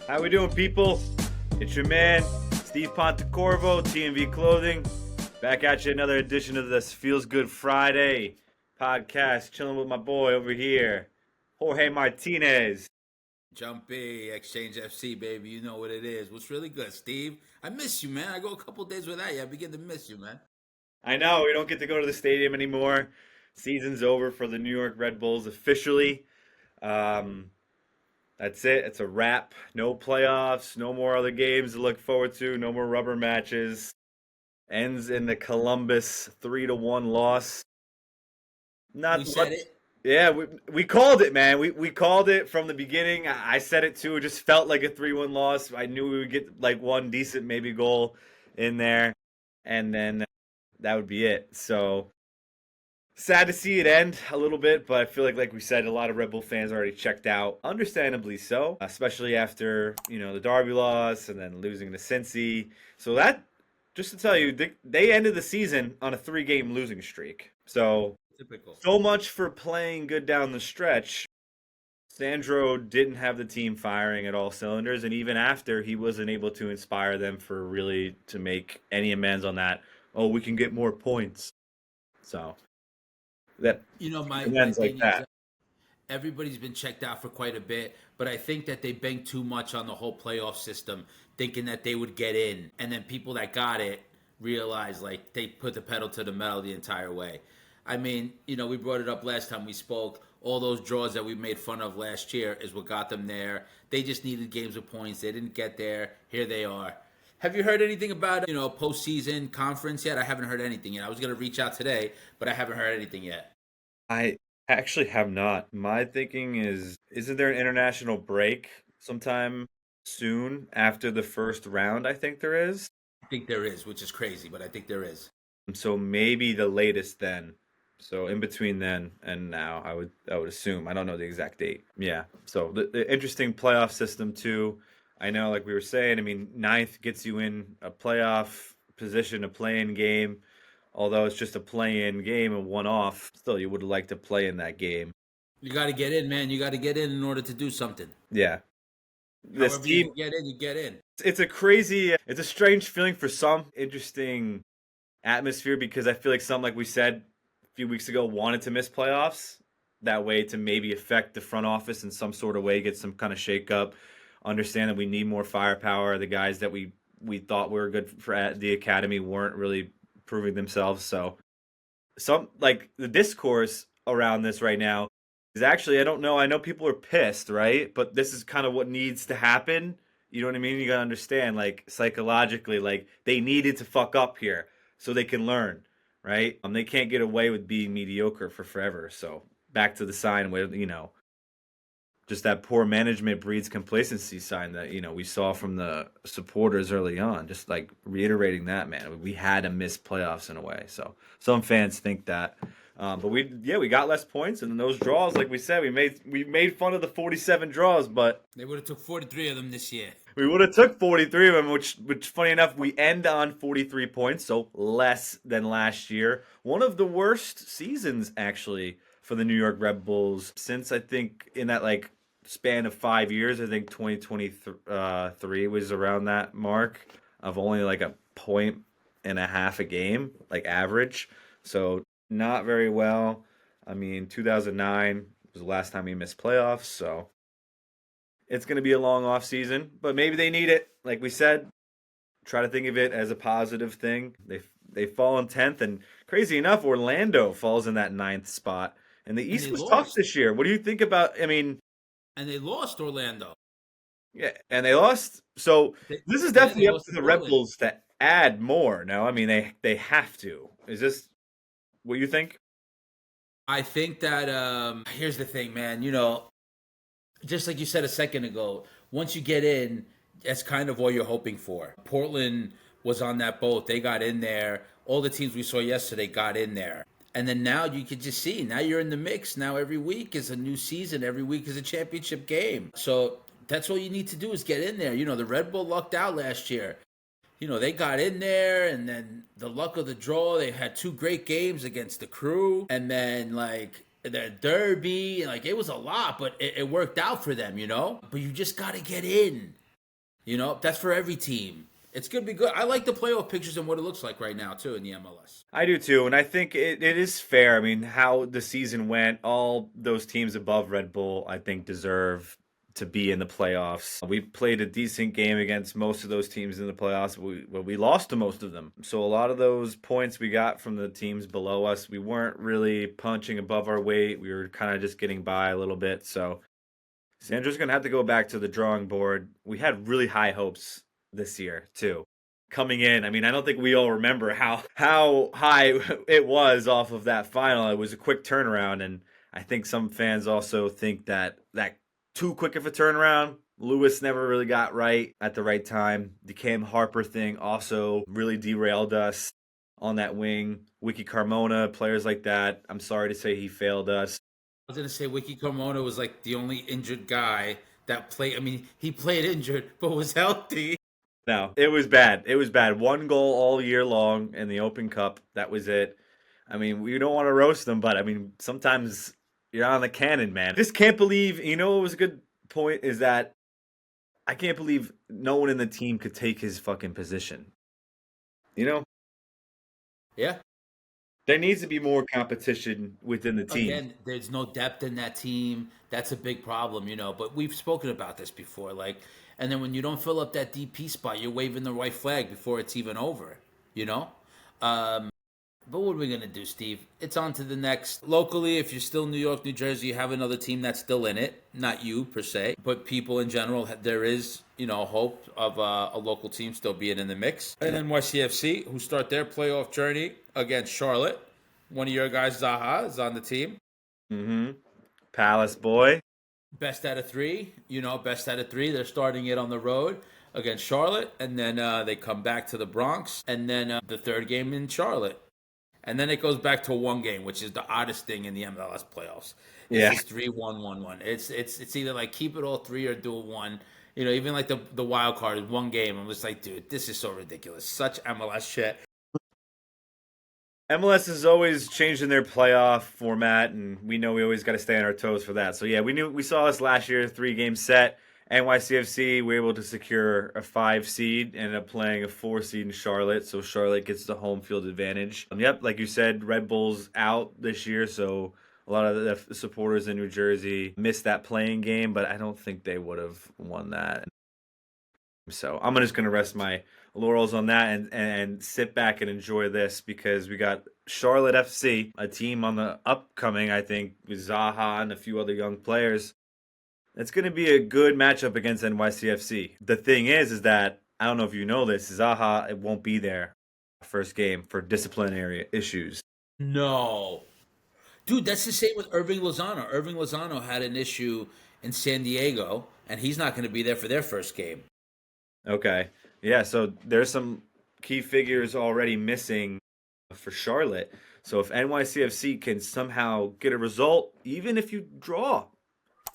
How we doing, people? It's your man, Steve Pontecorvo, TNV Clothing. Back at you, another edition of this Feels Good Friday podcast. Chilling with my boy over here, Jorge Martinez. Jumpy, Exchange FC, baby. You know what it is. What's really good, Steve? I miss you, man. I go a couple days without you. I begin to miss you, man. I know we don't get to go to the stadium anymore. Season's over for the New York Red Bulls officially. Um, that's it. It's a wrap. No playoffs. No more other games to look forward to. No more rubber matches. Ends in the Columbus 3-1 loss. We Not said much. it. Yeah, we called it, man. We called it from the beginning. I said it too. It just felt like a 3-1 loss. I knew we would get like one decent maybe goal in there, and then that would be it. So sad to see it end a little bit, but I feel like we said, a lot of Red Bull fans already checked out, understandably so, especially after the Derby loss and then losing to Cincy. So that, just to tell you, they ended the season on a 3-game losing streak. Typical. So much for playing good down the stretch. Sandro didn't have the team firing at all cylinders, and even after, he wasn't able to inspire them for really to make any amends on that. Oh, we can get more points. So that My amends like thing is, that. everybody's been checked out for quite a bit, but I think that they banked too much on the whole playoff system, thinking that they would get in, and then people that got it realized like they put the pedal to the metal the entire way. I mean, we brought it up last time we spoke. All those draws that we made fun of last year is what got them there. They just needed games of points. They didn't get there. Here they are. Have you heard anything about postseason conference yet? I haven't heard anything yet. I was gonna reach out today, but I haven't heard anything yet. I actually have not. My thinking is, isn't there an international break sometime soon after the first round? I think there is. I think there is, which is crazy, but I think there is. So maybe the latest then. So in between then and now, I would assume. I don't know the exact date. Yeah. So the interesting playoff system too. I know, like we were saying, I mean, ninth gets you in a playoff position, a play-in game. Although it's just a play-in game and one off, still you would like to play in that game. You got to get in, man. You got to get in order to do something. Yeah. This However you team, can get in, you get in. it's a strange feeling for some, interesting atmosphere, because I feel like some, like we said a few weeks ago, wanted to miss playoffs. That way to maybe affect the front office in some sort of way, get some kind of shakeup. Understand that we need more firepower. The guys that we thought were good for at the academy weren't really proving themselves. So some, like, the discourse around this right now is actually, I don't know. I know people are pissed, right? But this is kind of what needs to happen. You know what I mean? You gotta understand, like, psychologically, like, they needed to fuck up here so they can learn, right? They can't get away with being mediocre for forever. So back to the sign with, just that poor management breeds complacency sign that, we saw from the supporters early on. Just like reiterating that, man, we had to miss playoffs in a way. So some fans think that. But we got less points, and those draws, like we said, we made fun of the 47 draws, but They would have took 43 of them this year. we would have took 43 of them, which funny enough, we end on 43 points, so less than last year. One of the worst seasons actually for the New York Red Bulls since, I think, in that like span of 5 years. I think 2023 was around that mark of only like a point and a half a game, like average. So not very well. I mean, 2009 was the last time we missed playoffs, so it's going to be a long off season, but maybe they need it. Like we said, try to think of it as a positive thing. They fall in 10th, and crazy enough, Orlando falls in that ninth spot. And the And East they was tough lost. this year. What do you think about? I mean, And they lost Orlando. yeah, and they lost. So this is They definitely up lost to to the Red Portland. Bulls to add more. No, I mean they have to. Is this what you think? I think that here's the thing, man. Just like you said a second ago, once you get in, that's kind of what you're hoping for. Portland was on that boat. They got in there. All the teams we saw yesterday got in there. And then now you could just see, now you're in the mix. Now every week is a new season. Every week is a championship game. So that's all you need to do is get in there. The Red Bull lucked out last year. They got in there, and then the luck of the draw, they had two great games against the Crew, and then like their derby, like it was a lot, but it worked out for them. But you just got to get in. That's for every team. It's gonna be good. I like the playoff pictures and what it looks like right now too in the MLS. I do too, and I think it is fair. I mean, how the season went, all those teams above Red Bull, I think, deserve to be in the playoffs. We played a decent game against most of those teams in the playoffs. We lost to most of them. So a lot of those points we got from the teams below us, we weren't really punching above our weight. We were kind of just getting by a little bit. So Sandro's going to have to go back to the drawing board. We had really high hopes this year, too. Coming in, I mean, I don't think we all remember how high it was off of that final. It was a quick turnaround, and I think some fans also think that too quick of a turnaround. Lewis never really got right at the right time. The Cam Harper thing also really derailed us on that wing. Wiki Carmona, players like that. I'm sorry to say he failed us. I was gonna say Wiki Carmona was like the only injured guy that played. I mean, he played injured but was healthy. No, it was bad. It was bad. One goal all year long in the Open Cup. That was it. I mean, we don't want to roast them, but I mean, sometimes you're on the cannon, man. Just can't believe, what was a good point is that I can't believe no one in the team could take his fucking position. You know, Yeah. there needs to be more competition within the team. Again, there's no depth in that team. That's a big problem. But we've spoken about this before. And then when you don't fill up that DP spot, you're waving the white flag before it's even over. You know. But what are we gonna do, Steve? It's on to the next. Locally, if you're still New York, New Jersey, you have another team that's still in it. Not you per se, but people in general. There is, hope of a local team still being in the mix. And NYCFC, who start their playoff journey against Charlotte. One of your guys, Zaha, is on the team. Mm-hmm. Palace boy. Best out of three. Best out of three. They're starting it on the road against Charlotte, and then they come back to the Bronx, and then the third game in Charlotte. And then it goes back to one game, which is the oddest thing in the MLS playoffs. Yeah. It's 3-1-1-1. It's either like keep it all three or do it one. Even like the wild card is one game. I'm just like, dude, this is so ridiculous. Such MLS shit. MLS is always changing their playoff format, and we know we always got to stay on our toes for that. So yeah, we saw this last year, 3-game set. NYCFC were able to secure a 5 seed, ended up playing a 4 seed in Charlotte, so Charlotte gets the home field advantage. Yep, like you said, Red Bull's out this year, so a lot of the supporters in New Jersey missed that playing game, but I don't think they would have won that. So I'm just gonna rest my laurels on that and sit back and enjoy this because we got Charlotte FC, a team on the upcoming, I think, with Zaha and a few other young players. It's going to be a good matchup against NYCFC. The thing is that I don't know if you know this, Zaha it won't be there first game for disciplinary issues. No. Dude, that's the same with Irving Lozano. Irving Lozano had an issue in San Diego, and he's not going to be there for their first game. Okay. Yeah, so there's some key figures already missing for Charlotte. So if NYCFC can somehow get a result, even if you draw,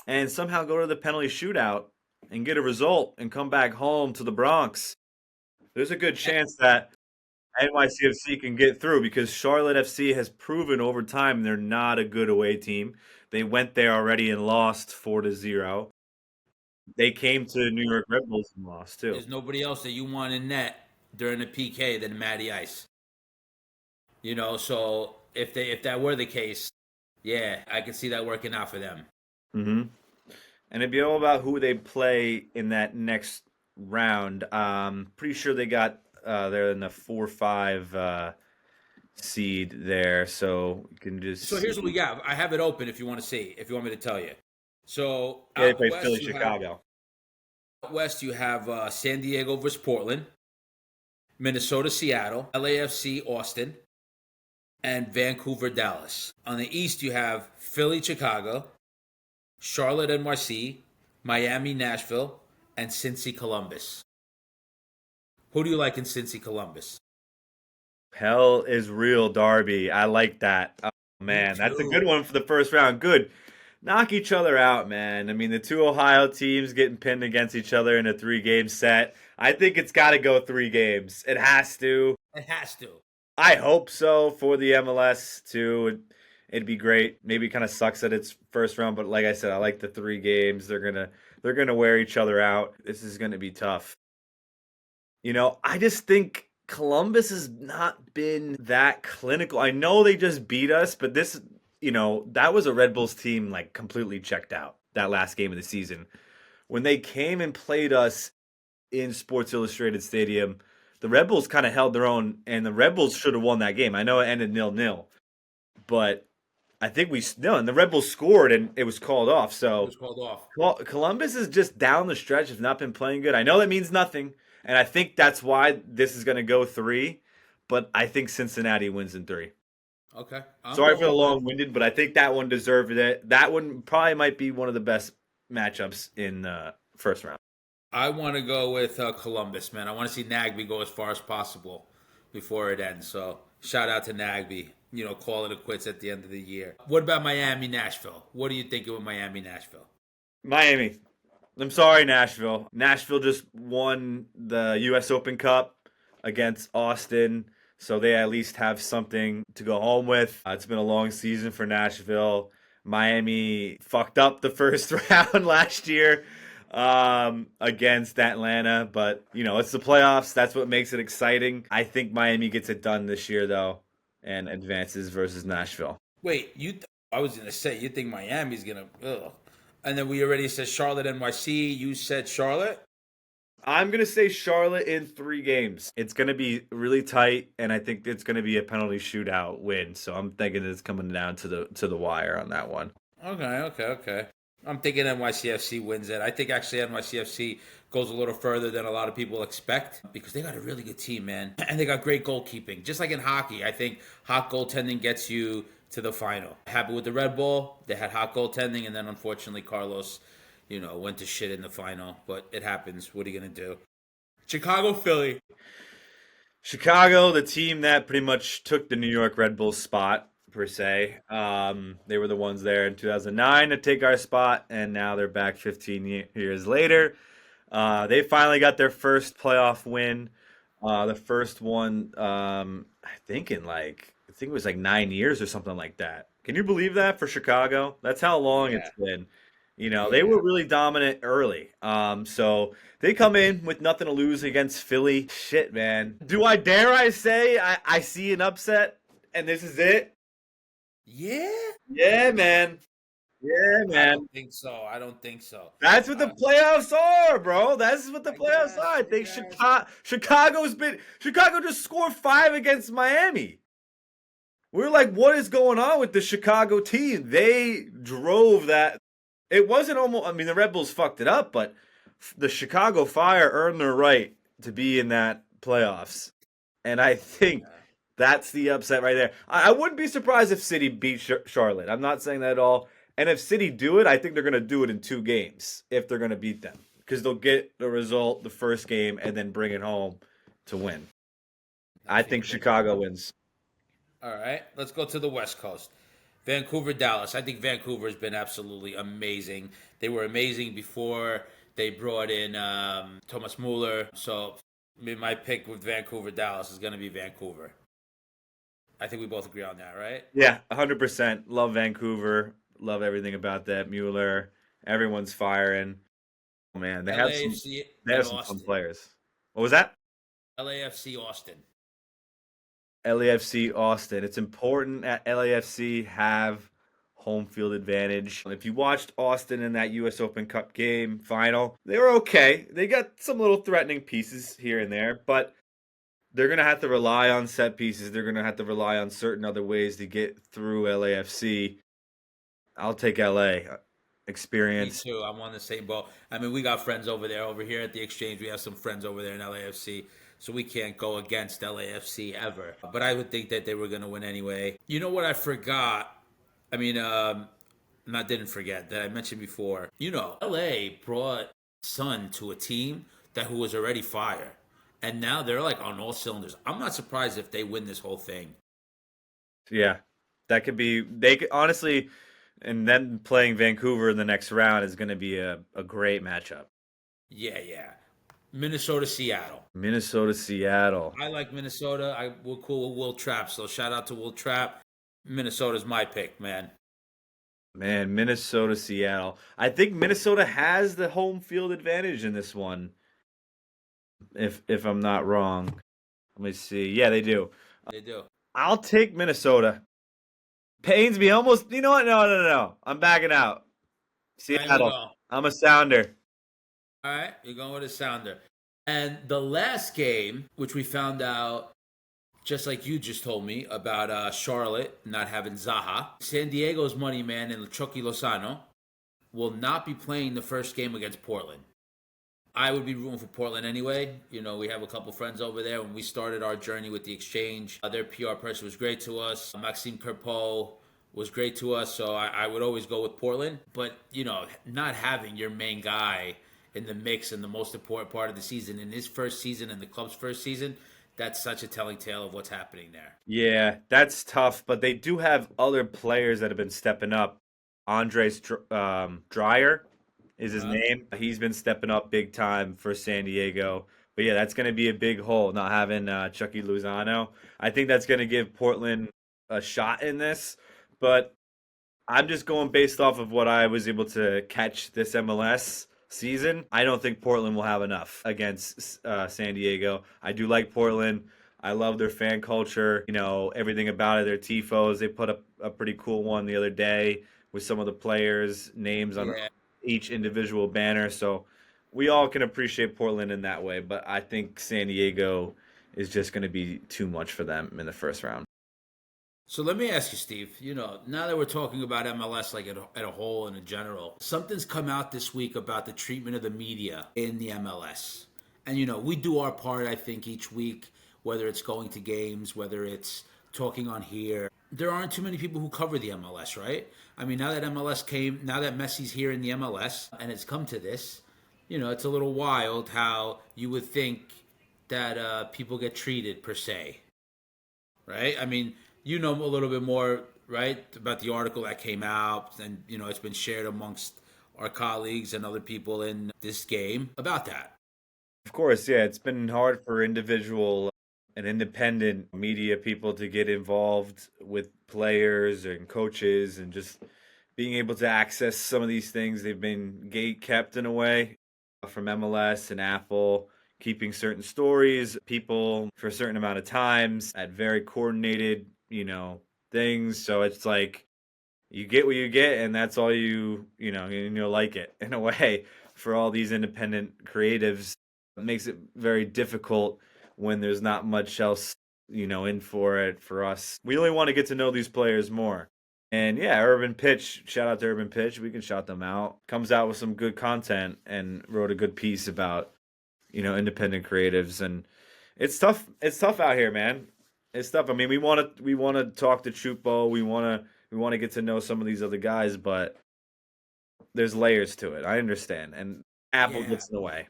and somehow go to the penalty shootout and get a result and come back home to the Bronx, there's a good chance that NYCFC can get through because Charlotte FC has proven over time they're not a good away team. They went there already and lost 4-0. They came to New York Red Bulls and lost too. There's nobody else that you want in net during the PK than Matty Ice. So if that were the case, yeah, I could see that working out for them. Mm-hmm. And it'd be all about who they play in that next round. Pretty sure they got they're in the 4-5 seed there, so you can just. So here's what we got. I have it open if you want to see. If you want me to tell you. So Yeah, they play Philly, Chicago. Out west, you have San Diego versus Portland, Minnesota, Seattle, LAFC, Austin, and Vancouver, Dallas. On the east, you have Philly, Chicago, Charlotte, NYC, Miami, Nashville, and Cincy, Columbus. Who do you like in Cincy, Columbus? Hell is real, Derby. I like that. Oh, man, that's a good one for the first round. Good. Knock each other out, man. I mean, the two Ohio teams getting pinned against each other in a 3-game set. I think it's got to go 3 games. It has to. It has to. I hope so for the MLS too. It'd be great. Maybe it kind of sucks that it's first round, but like I said, I like the 3 games. They're gonna wear each other out. This is gonna be tough. I just think Columbus has not been that clinical. I know they just beat us, but that was a Red Bulls team like completely checked out that last game of the season. When they came and played us in Sports Illustrated Stadium, the Red Bulls kind of held their own, and the Red Bulls should have won that game. I know it ended 0-0, but I think we no, and the Red Bulls scored and it was called off. It So was called off. Columbus is just down the stretch, has not been playing good. I know that means nothing, and I think that's why this is going to go three. But I think Cincinnati wins in three. Okay, I'm Sorry for going the with that. long-winded, but I think that one deserved it. That one probably might be one of the best matchups in the first round. I want to go with Columbus, man. I want to see Nagby go as far as possible before it ends. So shout out to Nagby. Call it a quits at the end of the year. What about Miami, Nashville? What are you thinking with Miami, Nashville? Miami. I'm sorry, Nashville. Nashville just won the U.S. Open Cup against Austin, so they at least have something to go home with. It's been a long season for Nashville. Miami fucked up the first round last year against Atlanta, but it's the playoffs. That's what makes it exciting. I think Miami gets it done this year, though, and advances versus Nashville. Wait, I was gonna say you think Miami's gonna, ugh. And then we already said Charlotte, NYC. You said Charlotte. I'm gonna say Charlotte in 3 games. It's gonna be really tight, and I think it's gonna be a penalty shootout win. So I'm thinking it's coming down to the wire on that one. Okay. I'm thinking NYCFC wins it. I think actually NYCFC goes a little further than a lot of people expect because they got a really good team, man. And they got great goalkeeping. Just like in hockey, I think hot goaltending gets you to the final. Happy with the Red Bull. They had hot goaltending, and then unfortunately Carlos, went to shit in the final. But it happens. What are you going to do? Chicago, Philly. Chicago, the team that pretty much took the New York Red Bulls spot per se. They were the ones there in 2009 to take our spot, and now they're back 15 years later. They finally got their first playoff win. The first one, I think it was like 9 years or something like that. Can you believe that for Chicago? That's how long it's Yeah. been. They Yeah. were really dominant early. So they come in with nothing to lose against Philly. Shit, man. Dare I say I see an upset and this is it? Yeah. Yeah, man. Yeah, I don't man. think so. I don't think so. That's what the I, playoffs are, bro. That's what the I playoffs guess. are. I I think guess. Chicago just scored 5 against Miami. We're like, what is going on with the Chicago team? They drove that. It wasn't almost. I mean, the Red Bulls fucked it up, but the Chicago Fire earned their right to be in that playoffs, and I think Yeah. that's the upset right there. I wouldn't be surprised if City beat Charlotte. I'm not saying that at all. And if City do it, I think they're going to do it in 2 games if they're going to beat them because they'll get the result the first game and then bring it home to win. I That's what think you think. Okay. Chicago wins. All right. Let's go to the West Coast. Vancouver, Dallas. I think Vancouver has been absolutely amazing. They were amazing before they brought in Thomas Mueller. So my pick with Vancouver, Dallas is going to be Vancouver. I think we both agree on that, right? Yeah, 100%. Love Vancouver. Love everything about that. Mueller. Everyone's firing. Oh, man, LAFC they and have some fun Austin. players. What was that? LAFC Austin. LAFC Austin. It's important at LAFC have home field advantage. If you watched Austin in that US Open Cup game final, they were okay. They got some little threatening pieces here and there, but they're going to have to rely on set pieces. They're going to have to rely on certain other ways to get through LAFC. I'll take LA. Me Experience. too. I'm on the same boat. I mean, we got friends over there. Over here at the exchange, we have some friends over there in LAFC. So we can't go against LAFC ever. But I would think that they were going to win anyway. You know what I forgot? I mean, not didn't forget that I mentioned before. LA brought Sun to a team that who was already fire. And now they're like on all cylinders. I'm not surprised if they win this whole thing. Yeah. That could be they could honestly and then playing Vancouver in the next round is going to be a great matchup. Yeah. Minnesota, Seattle. Minnesota, Seattle. I like Minnesota. We're cool with Will Trapp, so shout out to Will Trapp. Minnesota's my pick, man. Man, Minnesota, Seattle. I think Minnesota has the home field advantage in this one. if I'm not wrong. Let me see. Yeah, they do. They do. I'll take Minnesota. Pains me almost. You know what? No, no, no, no. I'm backing out. All right, we'll Seattle. go. I'm a Sounder. All right, you're going with a Sounder. And the last game, which we found out, just like you just told me about Charlotte not having Zaha, San Diego's money man and Chucky Lozano will not be playing the first game against Portland. I would be rooting for Portland anyway. You know, we have a couple friends over there. When we started our journey with the exchange, their PR person was great to us. Maxime Kerpo was great to us. So I would always go with Portland. But, you know, not having your main guy in the mix in the most important part of the season, in his first season and the club's first season, that's such a telling tale of what's happening there. Yeah, that's tough, but they do have other players that have been stepping up. Dreyer is his Uh-huh. name. He's been stepping up big time for San Diego. But yeah, that's going to be a big hole not having Chucky Lozano. I think that's going to give Portland a shot in this, but I'm just going based off of what I was able to catch this MLS season. I don't think Portland will have enough against San Diego. I do like Portland. I love their fan culture, you know, everything about it. Their tifos. They put up a pretty cool one the other day with some of the players' names on Yeah. each individual banner. So we all can appreciate Portland in that way. But I think San Diego is just going to be too much for them in the first round. So let me ask you, Steve. You know, now that we're talking about MLS like at a whole and in general, something's come out this week about the treatment of the media in the MLS. And you know, we do our part, I think, each week, whether it's going to games, whether it's talking on here. There aren't too many people who cover the MLS, right? I mean, now that Messi's here in the MLS, and it's come to this, you know, it's a little wild how you would think that people get treated per se, right? I mean, you know a little bit more, right, about the article that came out, and you know it's been shared amongst our colleagues and other people in this game about that. Of course, yeah, it's been hard for individual and independent media people to get involved with players and coaches and just being able to access some of these things. They've been gate kept in a way from MLS and Apple, keeping certain stories, people for a certain amount of times at very coordinated, you know, things. So it's like you get what you get, and that's all you know, and you'll like it in a way for all these independent creatives. It makes it very difficult when there's not much else, you know, in for it for us. We only want to get to know these players more. And yeah, Urban Pitch, shout out to Urban Pitch. We can shout them out. Comes out with some good content and wrote a good piece about, you know, independent creatives. And it's tough. It's tough out here, man. It's tough. I mean, we want to talk to Chupo. We want to get to know some of these other guys, but there's layers to it. I understand, and Apple Yeah, gets in the way.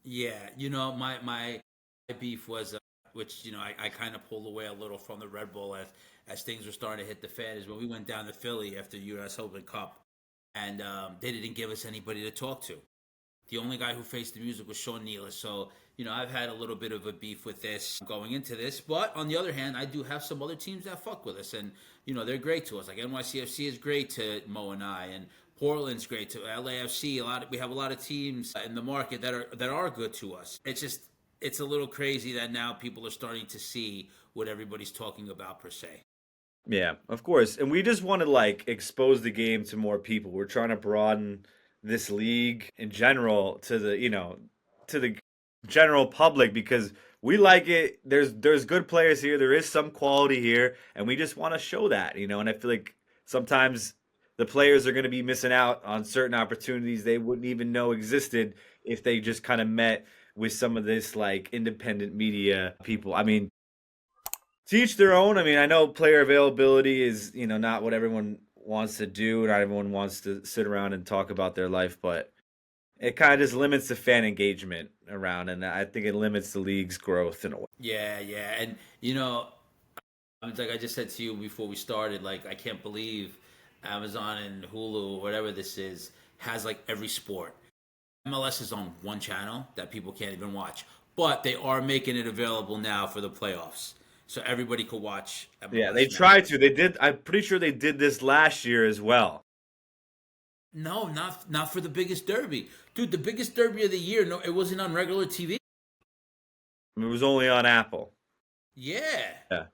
yeah. You know, my beef was, which you know, I kind of pulled away a little from the Red Bull as things were starting to hit the fan. Is when we went down to Philly after U.S. Open Cup, and they didn't give us anybody to talk to. The only guy who faced the music was Sean Nealis. So, you know, I've had a little bit of a beef with this going into this. But on the other hand, I do have some other teams that fuck with us. And, you know, they're great to us. Like NYCFC is great to Mo and I. And Portland's great to LAFC. We have a lot of teams in the market that are good to us. It's a little crazy that now people are starting to see what everybody's talking about per se. Yeah, of course. And we just want to like expose the game to more people. We're trying to broaden this league in general to the, you know, to the general public because we like it. There's good players here. There is some quality here, and we just want to show that, you know. And I feel like sometimes the players are going to be missing out on certain opportunities they wouldn't even know existed if they just kind of met with some of this like independent media people. I mean, to each their own. I mean, I know player availability is, you know, not what everyone wants to do. Not everyone wants to sit around and talk about their life, but it kind of just limits the fan engagement around, and I think it limits the league's growth in a way. Yeah, yeah. And, you know, it's like I just said to you before we started, like I can't believe Amazon and Hulu, whatever this is, has like every sport. MLS is on one channel that people can't even watch, but they are making it available now for the playoffs, so everybody could watch Yeah, they MLS now. tried to. They did. I'm pretty sure they did this last year as well. No, not for the biggest derby, dude. The biggest derby of the year. No, it wasn't on regular TV. It was only on Apple. Yeah. Yeah.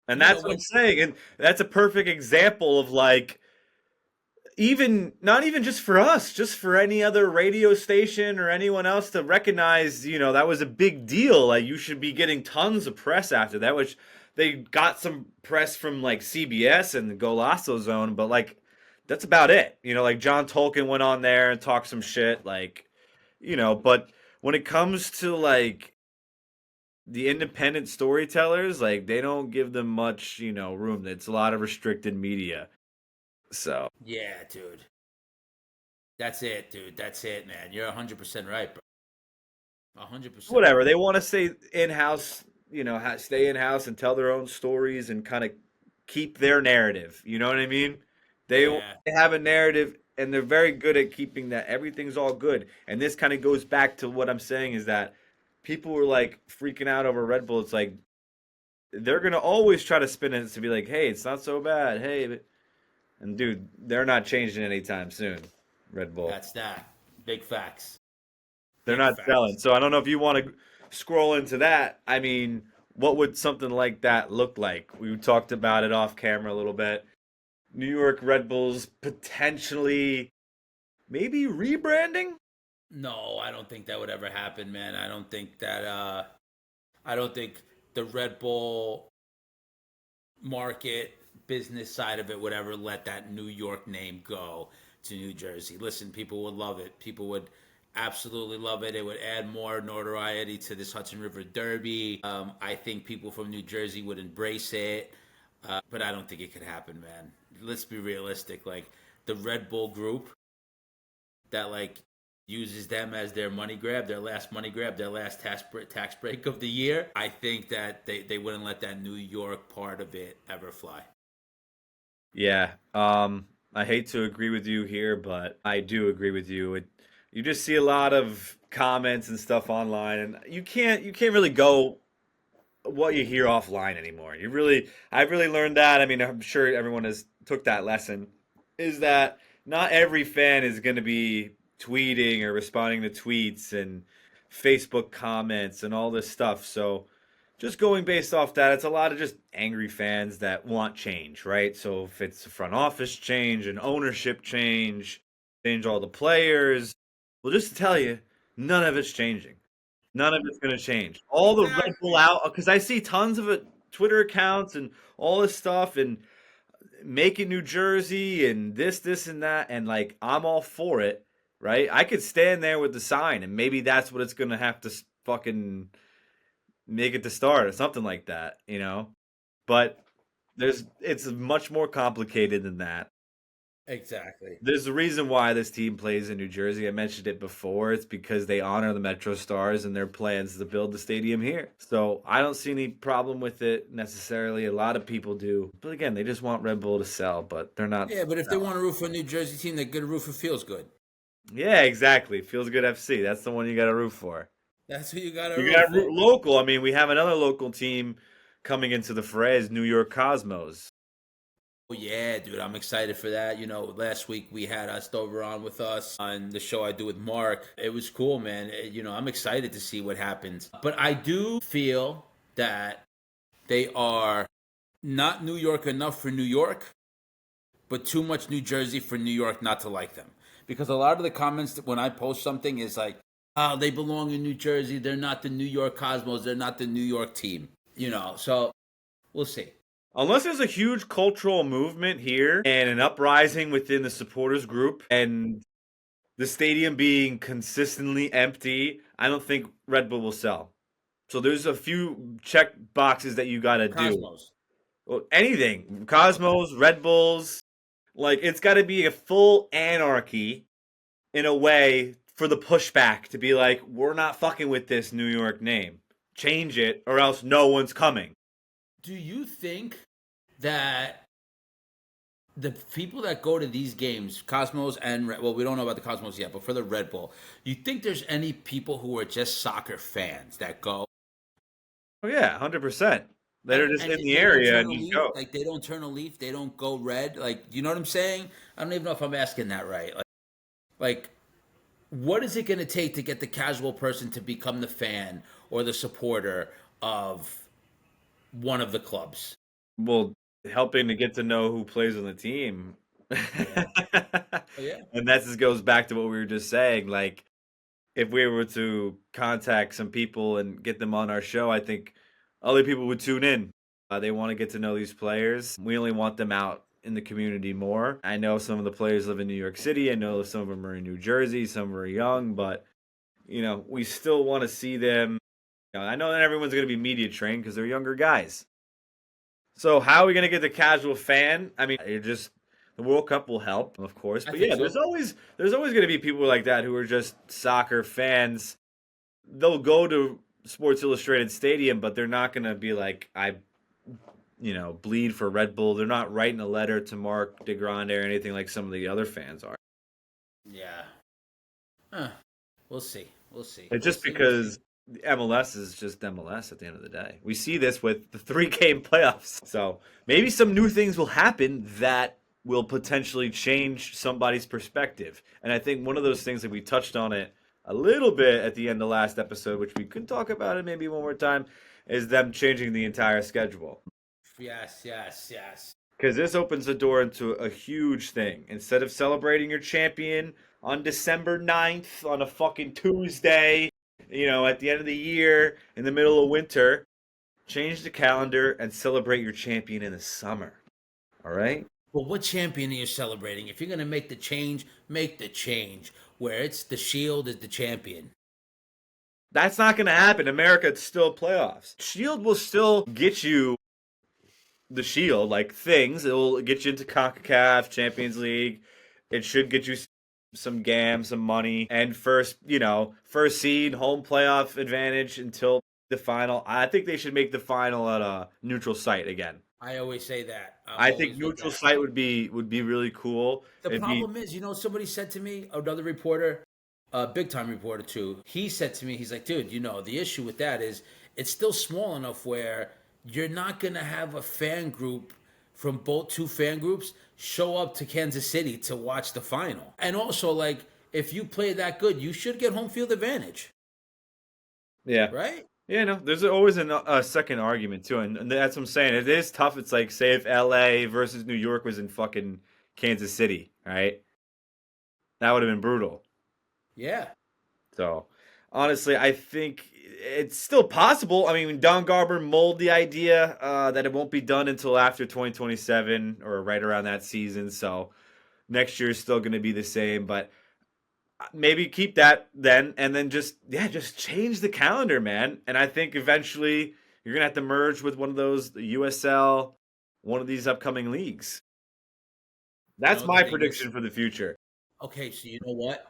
And You know that's what I'm when saying. And that's a perfect example of like, even not even just for us, just for any other radio station or anyone else to recognize, that was a big deal. Like you should be getting tons of press after that, which they got some press from like CBS and the Golasso Zone, but like that's about it. Like John Tolkien went on there and talked some shit, like, but when it comes to like the independent storytellers, like they don't give them much, room. It's a lot of restricted media. So Yeah, dude. That's it, dude. That's it, man. You're 100% right, bro. 100% whatever, right. they want to stay in house, stay in house and tell their own stories and kind of keep their narrative. You know what I mean? they Yeah. they have a narrative and they're very good at keeping that everything's all good. And this kind of goes back to what I'm saying is that people were like freaking out over Red Bull. It's like they're gonna always try to spin it to be like, hey, it's not so bad, hey. And dude, they're not changing anytime soon. Red Bull, That's that. Big facts. they're Big not selling. facts. So I don't know if you want to scroll into that. I mean, what would something like that look like? We talked about it off camera a little bit. New York Red Bulls potentially maybe rebranding? No, I don't think that would ever happen, man. I don't think that I don't think the Red Bull market business side of it would ever let that New York name go to New Jersey. Listen, people would love it. People would absolutely love it. It would add more notoriety to this Hudson River Derby. I think people from New Jersey would embrace it, but I don't think it could happen, man. Let's be realistic. Like the Red Bull Group that like uses them as their money grab, their last money grab, their last tax break of the year. I think that they wouldn't let that New York part of it ever fly. Yeah. I hate to agree with you here, but I do agree with you. You just see a lot of comments and stuff online, and you can't really go what you hear offline anymore. I've really learned that. I mean, I'm sure everyone has took that lesson. Is that not every fan is going to be tweeting or responding to tweets and Facebook comments and all this stuff. So just going based off that, it's a lot of just angry fans that want change, right? So if it's a front office change, an ownership change all the players, well, just to tell you, none of it's changing. None of it's going to change. All the Red Bull Exactly. out, because I see tons of it, Twitter accounts and all this stuff and make it New Jersey and this and that. And like, I'm all for it, right? I could stand there with the sign and maybe that's what it's going to have to fucking make it to start or something like that. But it's much more complicated than that. Exactly. There's a reason why this team plays in New Jersey. I mentioned it before. It's because they honor the Metro Stars and their plans to build the stadium here. So I don't see any problem with it necessarily. A lot of people do. But again, they just want Red Bull to sell, but they're not Yeah, but if they selling. want to root for a New Jersey team, they're good to root for feels good. Yeah, exactly. Feels good FC. That's the one you got to root for. That's who you got to You root got to root for. local. I mean, we have another local team coming into the fray is New York Cosmos. Oh yeah, dude, I'm excited for that. You know, last week we had Stover on with us on the show I do with Mark. It was cool, man. You know, I'm excited to see what happens. But I do feel that they are not New York enough for New York, but too much New Jersey for New York not to like them. Because a lot of the comments that when I post something is like, oh, they belong in New Jersey. They're not the New York Cosmos. They're not the New York team. You know, so we'll see. Unless there's a huge cultural movement here and an uprising within the supporters group and the stadium being consistently empty, I don't think Red Bull will sell. So there's a few check boxes that you got to do. Cosmos. Well, anything, Okay. Cosmos, Red Bulls, like it's got to be a full anarchy in a way for the pushback to be like, we're not fucking with this New York name. Change it or else no one's coming. Do you think that the people that go to these games, Cosmos and well, we don't know about the Cosmos yet, but for the Red Bull, you think there's any people who are just soccer fans that go Oh yeah, 100%. That are just and in the they don't area turn and a just leaf? go. Like they don't turn a leaf, they don't go red. Like you know what I'm saying? I don't even know if I'm asking that right. Like what is it going to take to get the casual person to become the fan or the supporter of one of the clubs? Well, helping to get to know who plays on the team. Yeah. Oh, yeah. And that just goes back to what we were just saying. Like, if we were to contact some people and get them on our show, I think other people would tune in. They want to get to know these players. We only want them out in the community more. I know some of the players live in New York City. I know some of them are in New Jersey. Some are young, but we still want to see them. I know that everyone's going to be media trained because they're younger guys. So how are we going to get the casual fan? I mean, it just the World Cup will help, of course. I But think yeah, so. there's always going to be people like that who are just soccer fans. They'll go to Sports Illustrated Stadium, but they're not going to be like bleed for Red Bull. They're not writing a letter to Mark DeGrande or anything like some of the other fans are. Yeah. Huh. We'll see. We'll see. It's We'll just see. We'll see. because the MLS is just MLS at the end of the day. We see this with the 3 game playoffs. So maybe some new things will happen that will potentially change somebody's perspective. And I think one of those things that we touched on it a little bit at the end of last episode, which we could talk about it maybe one more time, is them changing the entire schedule. Yes, yes, yes. Because this opens the door into a huge thing. Instead of celebrating your champion on December 9th on a fucking Tuesday, at the end of the year, in the middle of winter, change the calendar and celebrate your champion in the summer. All right? Well, what champion are you celebrating? If you're going to make the change, make the change where it's the Shield is the champion. That's not going to happen. America, it's still playoffs. Shield will still get you the Shield, like things. It will get you into CONCACAF, Champions League. It should get you some GAM, some money, and first seed, home playoff advantage until the final. I think they should make the final at a neutral site again. I always say that. I've I think always with neutral that. site would be really cool. The It'd be problem is, somebody said to me, another reporter, a big time reporter too, he said to me, he's like, dude, the issue with that is it's still small enough where you're not going to have a fan group from both two fan groups show up to Kansas City to watch the final. And also, like, if you play that good, you should get home field advantage, yeah. right? Yeah, no, there's always a second argument too, and that's what I'm saying. It is tough. It's like, say if LA versus New York was in fucking Kansas City, right? That would have been brutal. Yeah. So, honestly, I think it's still possible. I mean, Don Garber molded the idea that it won't be done until after 2027 or right around that season. So, next year is still going to be the same, but maybe keep that then, and then just change the calendar, man. And I think eventually you're gonna have to merge with one of those, the USL, one of these upcoming leagues. That's The my thing is, prediction for the future. okay, so you know what?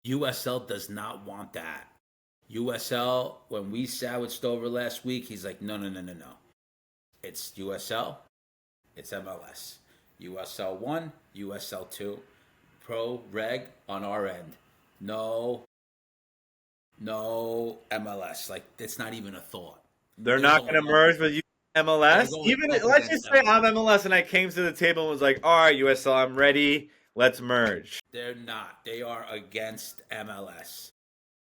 USL does not want that. USL, when we sat with Stover last week, he's like, no, no, no, no, no. It's USL, it's MLS. USL 1, USL 2, Pro Reg on our end. No, no MLS. Like, it's not even a thought. They're They're not going gonna up. merge with They're MLS. going Even up let's against just say I'm MLS. MLS and I came to the table and was like, all right, USL, I'm ready. Let's merge. They're not. They are against MLS.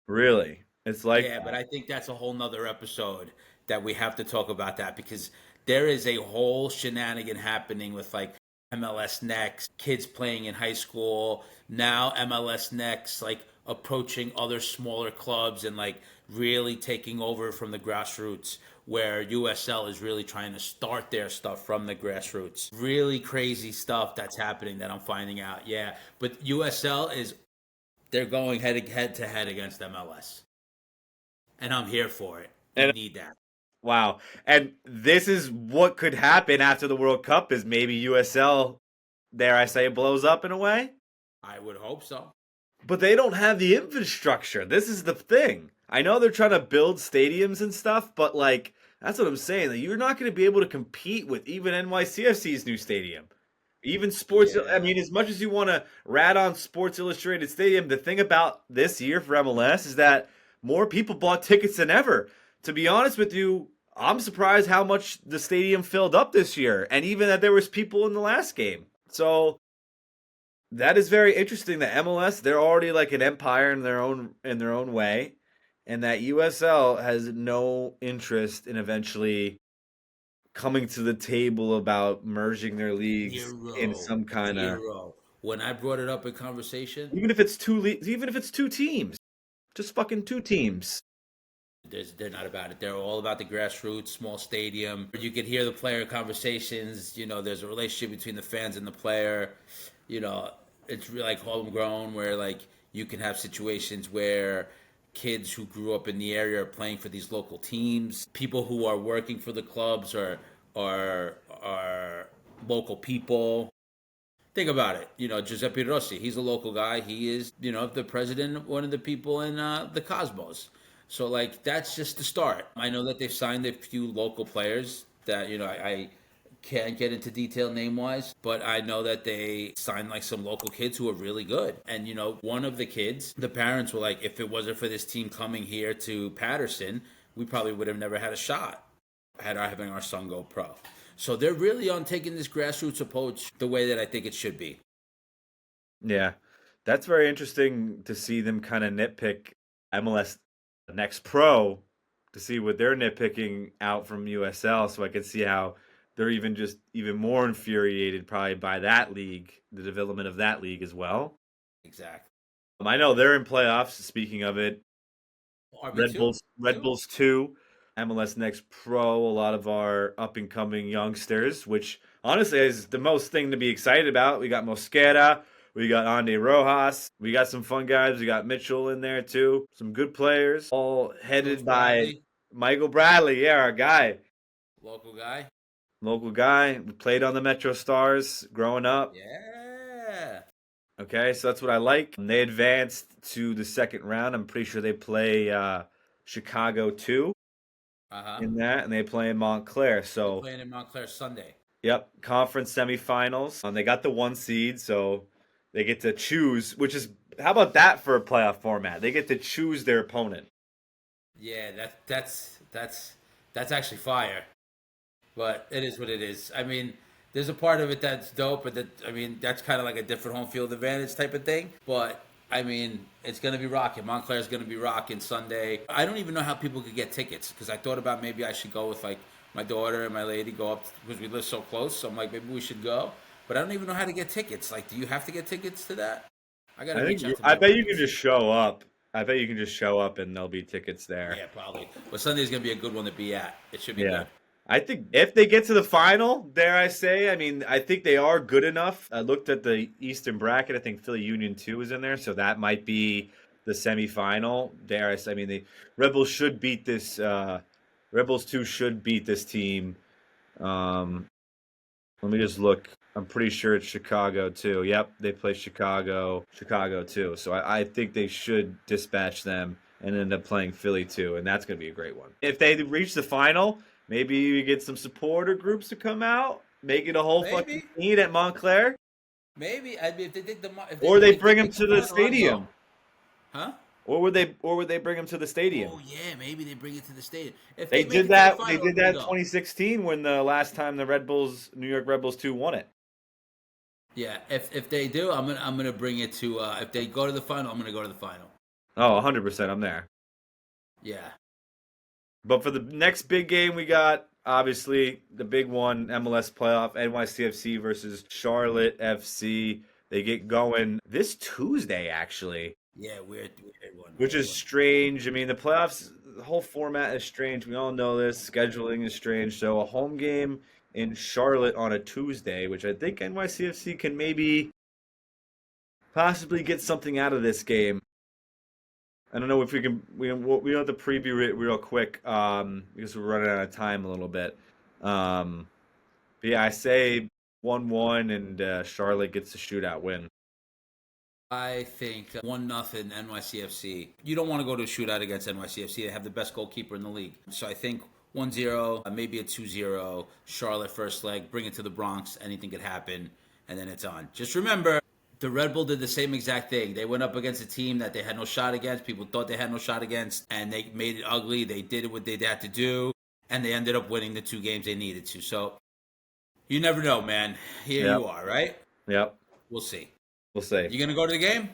Really? It's like Yeah, but I think that's a whole nother episode that we have to talk about that because there is a whole shenanigan happening with like MLS Next, kids playing in high school, now MLS Next, like approaching other smaller clubs and like really taking over from the grassroots, where USL is really trying to start their stuff from the grassroots. Really crazy stuff that's happening that I'm finding out. Yeah, but USL is they're going head to head against MLS and I'm here for it. We and need that. wow. And this is what could happen after the World Cup is maybe USL, dare I say, blows up in a way. I would hope so. But they don't have the infrastructure. This is the thing. I know they're trying to build stadiums and stuff, but like that's what I'm saying. That you're not going to be able to compete with even NYCFC's new stadium. Even Sports, I Yeah. mean, as much as you want to rat on Sports Illustrated Stadium, the thing about this year for MLS is that more people bought tickets than ever. To be honest with you, I'm surprised how much the stadium filled up this year, and even that there was people in the last game. So That is very interesting. The MLS, they're already like an empire in their own way, and that USL has no interest in eventually coming to the table about merging their leagues in Zero. some kind of, Zero. When I brought it up in conversation, even if it's two teams, just fucking two teams. they're not about it. They're all about the grassroots, small stadium. You could hear the player conversations. There's a relationship between the fans and the player. You know, it's really like homegrown, where like you can have situations where kids who grew up in the area are playing for these local teams. People who are working for the clubs are local people. Think about it. Giuseppe Rossi, he's a local guy. He is, the president, one of the people in the Cosmos. So, like, that's just the start. I know that they've signed a few local players that, I can't get into detail name wise, but I know that they signed like some local kids who are really good. And, one of the kids, the parents were like, if it wasn't for this team coming here to Patterson, we probably would have never had a shot had our having our son go pro. So they're really on taking this grassroots approach the way that I think it should be. Yeah, that's very interesting to see them kind of nitpick MLS Next Pro to see what they're nitpicking out from USL. So I can see how they're even more infuriated probably by that league, the development of that league as well. Exactly. I know they're in playoffs. Speaking of it, Red RB2 Bulls, Red too. Bulls 2, MLS Next Pro, a lot of our up and coming youngsters, which honestly is the most thing to be excited about. We got Mosquera, we got Ande Rojas, we got some fun guys, we got Mitchell in there too. Some good players, all Coach headed by Bradley, Michael Bradley, yeah, our guy. local guy. Local guy. We played on the Metro Stars growing up. Yeah. Okay, so that's what I like. They advanced to the second round. I'm pretty sure they play Chicago 2 Uh huh. in that, and they play in Montclair. They're So, playing in Montclair Sunday. yep, conference semifinals. They got the 1 seed, so they get to choose. Which is, how about that for a playoff format? They get to choose their opponent. Yeah, that's actually fire. But it is what it is. I mean, there's a part of it that's dope, but that's kind of like a different home field advantage type of thing. But I mean, it's gonna be rocking. Montclair's gonna be rocking Sunday. I don't even know how people could get tickets because I thought about maybe I should go with like my daughter and my lady go up because we live so close. So I'm like, maybe we should go. But I don't even know how to get tickets. Like, do you have to get tickets to that? I gotta reach out to I my bet you can buddies. just show up. I bet you can just show up and there'll be tickets there. Yeah, probably. But Sunday's gonna be a good one to be at. It should be Yeah. good. I think if they get to the final, dare I say, I mean, I think they are good enough. I looked at the Eastern bracket. I think Philly Union 2 is in there, so that might be the semifinal. Dare I say, I mean, the Rebels should beat this. Rebels 2 should beat this team. Um, Let me just look. I'm pretty sure it's Chicago too. Yep, they play Chicago too. So I think they should dispatch them and end up playing Philly too, and that's going to be a great one. If they reach the final, maybe you get some supporter groups to come out, make it a whole fucking Maybe, scene at Montclair, maybe. I mean, if they take the or they if they bring them make the to the final, I'd go. stadium, Huh? or would they bring them to the stadium? Oh yeah, maybe they bring it to the stadium. If They they make did it to the that. They final, I'm did gonna that in go. 2016 when the last time the Red Bulls, New York Red Bulls 2 won it. Yeah, if they do, I'm gonna bring it to. If they go to the final, I'm gonna go to the final. Oh, 100%. I'm there. Yeah, But for the next big game, we got obviously the big one, MLS playoff, NYCFC versus Charlotte FC. They get going this Tuesday, actually, yeah, weird one, which weird is one. strange. I mean, the playoffs, the whole format is strange. We all know this. Scheduling is strange. So a home game in Charlotte on a Tuesday, which I think NYCFC can maybe possibly get something out of this game. I don't know if we can. We have to preview it real quick because we're running out of time a little bit. Um, but yeah, I say 1-1 and Charlotte gets the shootout win. I think 1-0 NYCFC. You don't want to go to a shootout against NYCFC. They have the best goalkeeper in the league. So I think 1-0, maybe a 2-0. Charlotte first leg, bring it to the Bronx. Anything could happen, and then it's on. Just remember, the Red Bull did the same exact thing. They went up against a team that they had no shot against. People thought they had no shot against, and they made it ugly. They did what they had to do, and they ended up winning the 2 games they needed to. So you never know, man. Here you Yep, are, right? yep. We'll see. We'll see. You gonna go to the game?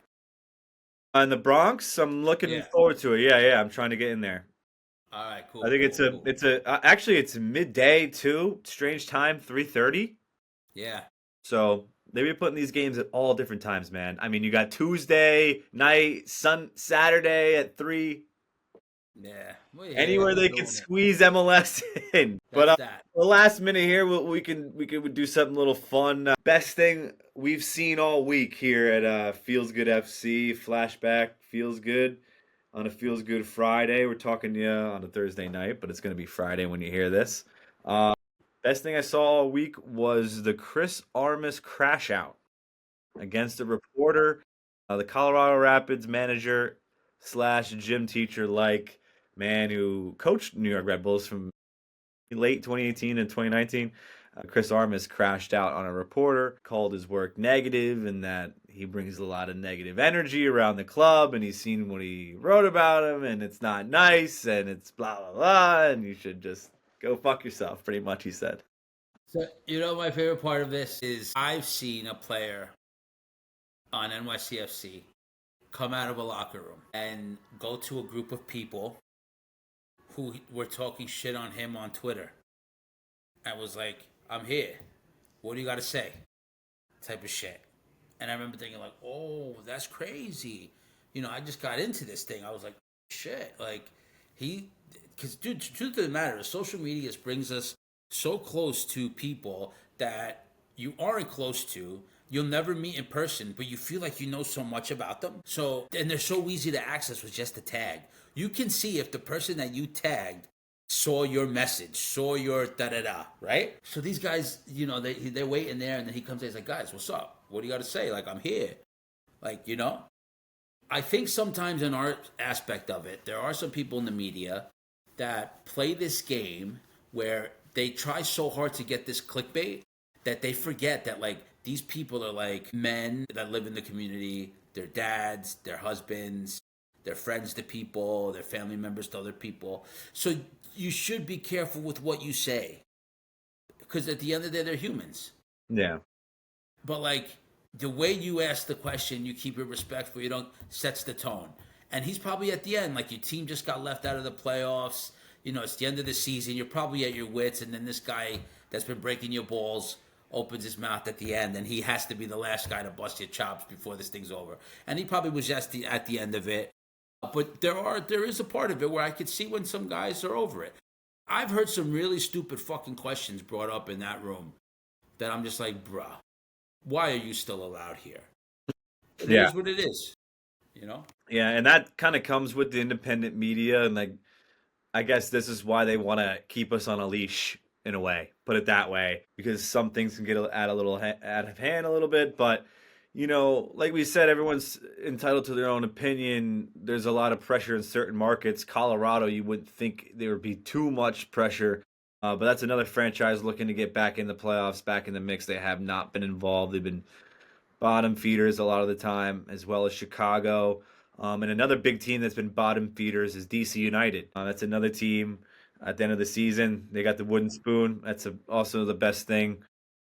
In the Bronx, I'm looking Yeah. forward to it. Yeah, yeah, I'm trying to get in there. All right. I Cool. think Cool. Cool. actually it's midday too. Strange time, 3:30. Yeah. So they be putting these games at all different times, man. I mean, you got Tuesday night, Saturday at 3. Yeah. We're here. Anywhere We're they can doing it. squeeze MLS in. But That's that. the last minute here, we can do something a little fun. Best thing we've seen all week here at Feels Good FC flashback. Feels good on a Feels Good Friday. We're talking to you on a Thursday night, but it's gonna be Friday when you hear this. Best thing I saw all week was the Chris Armas crash out against a reporter, the Colorado Rapids manager slash gym teacher like man who coached New York Red Bulls from late 2018 and 2019. Chris Armas crashed out on a reporter, called his work negative, and that he brings a lot of negative energy around the club, and he's seen what he wrote about him, and it's not nice, and it's blah blah blah, and you should just go fuck yourself. Pretty much, he said. So my favorite part of this is I've seen a player on NYCFC come out of a locker room and go to a group of people who were talking shit on him on Twitter. I was like, I'm here. What do you got to say? Type of shit. And I remember thinking, like, oh, that's crazy. I just got into this thing. I was like, shit. Like, because, dude, the truth of the matter is social media brings us so close to people that you aren't close to. You'll never meet in person, but you feel like you know so much about them. So, and they're so easy to access with just a tag. You can see if the person that you tagged saw your message, saw your da da da, right? So these guys, they're waiting there, and then he comes in. He's like, guys, what's up? What do you got to say? Like, I'm here. Like, I think sometimes in our aspect of it, there are some people in the media that play this game where they try so hard to get this clickbait that they forget that, like, these people are like men that live in the community, their dads, their husbands, their friends to people, their family members to other people. So you should be careful with what you say because at the end of the day, they're humans. Yeah. But like the way you ask the question, you keep it respectful. You don't sets the tone. And he's probably at the end, like your team just got left out of the playoffs. It's the end of the season. You're probably at your wits, and then this guy that's been breaking your balls opens his mouth at the end, and he has to be the last guy to bust your chops before this thing's over. And he probably was just at the end of it. But there is a part of it where I could see when some guys are over it. I've heard some really stupid fucking questions brought up in that room that I'm just like, bruh, why are you still allowed here? It Yeah. is what it is. Yeah, and that kind of comes with the independent media, and like I guess this is why they want to keep us on a leash in a way, put it that way, because some things can get out a little out of hand a little bit. But like we said, everyone's entitled to their own opinion. There's a lot of pressure in certain markets. Colorado, you wouldn't think there would be too much pressure, but that's another franchise looking to get back in the playoffs, back in the mix. They have not been involved. They've been bottom feeders a lot of the time, as well as Chicago. And another big team that's been bottom feeders is DC United. That's another team at the end of the season. They got the wooden spoon. That's also the best thing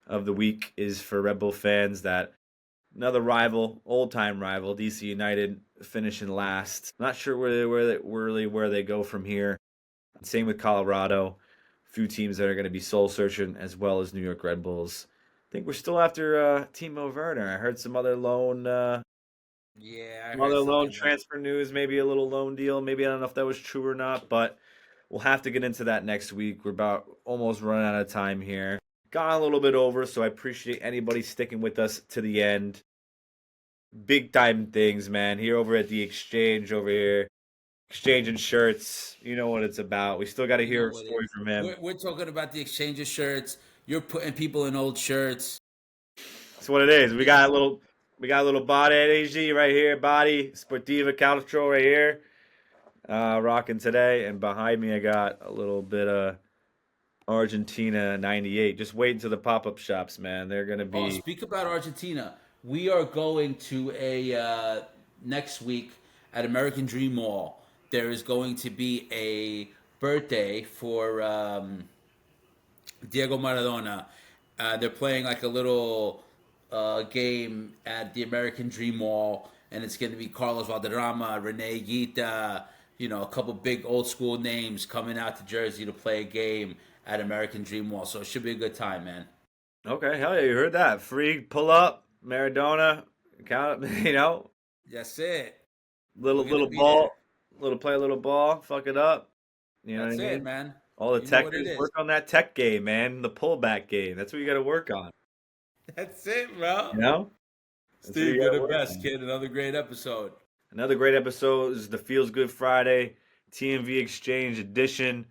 of the week is for Red Bull fans that another rival, old time rival, DC United finishing last. Not sure where they go from here. Same with Colorado. A few teams that are going to be soul searching, as well as New York Red Bulls. I think we're still after Timo Werner. I heard Yeah, I some heard other loan something like, transfer news, maybe a little loan deal. Maybe I don't know if that was true or not, but we'll have to get into that next week. We're about almost running out of time here. Gone a little bit over, so I appreciate anybody sticking with us to the end. Big time things, man. Here over at the exchange over here. Exchanging shirts. You know what it's about. We still got to you know hear a what it story is. from him. We're talking about the exchange of shirts. You're putting people in old shirts. That's what it is. We You got a know, little body at AG right here, body Sportiva Calcio right here. Rocking today, and behind me I got a little bit of Argentina '98. Just wait until the pop-up shops, man. They're gonna oh, be speak about Argentina. We are going to a next week at American Dream Mall. There is going to be a birthday for Diego Maradona. They're playing like a little game at the American Dream Mall, and it's going to be Carlos Valderrama, Rene Guita, a couple big old school names coming out to Jersey to play a game at American Dream Mall. So it should be a good time, man. Okay, hell yeah, you heard that. Free pull up, Maradona, count up, That's it. little We're gonna little be there. ball, play a little ball, fuck it up. You know what I That's it, mean? man. All the You know what it techers is. work on that tech game, man. The pullback game. That's what you got to work on. That's it, bro. You know? That's what Steve, you you're gotta the work best, on. kid. Another great episode. Another great episode is the Feels Good Friday TNV Exchange edition.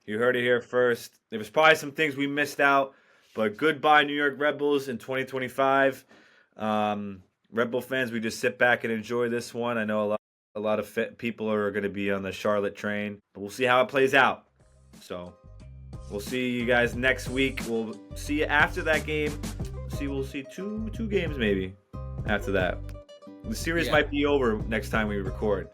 You heard it here first. There was probably some things we missed out, but goodbye New York Red Bulls in 2025. Red Bull fans, we just sit back and enjoy this one. I know a lot of fit people are going to be on the Charlotte train, but we'll see how it plays out. So we'll see you guys next week. We'll see you after that game. We'll see two games maybe after that. The series might be over next time we record.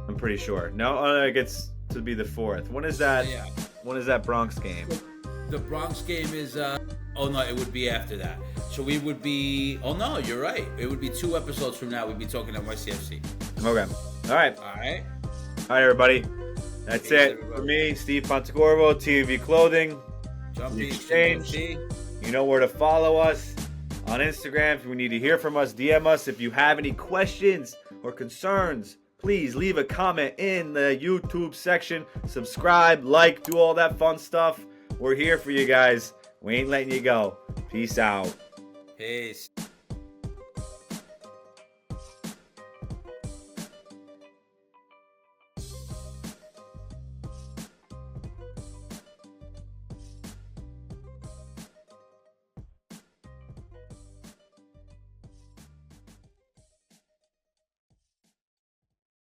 I'm pretty sure. No, it gets to be the 4th. When is that? Yeah. When is that Bronx game? The Bronx game is. Oh no, it would be after that. So we would be. Oh no, you're right. It would be 2 episodes from now. We'd be talking NYCFC. Okay. All right. All right. All right, everybody. That's Peace, it everybody. for me, Steve Pontecorvo, TNV Clothing. Jumpy Exchange. You know where to follow us on Instagram. If you need to hear from us, DM us. If you have any questions or concerns, please leave a comment in the YouTube section. Subscribe, like, do all that fun stuff. We're here for you guys. We ain't letting you go. Peace out. Peace.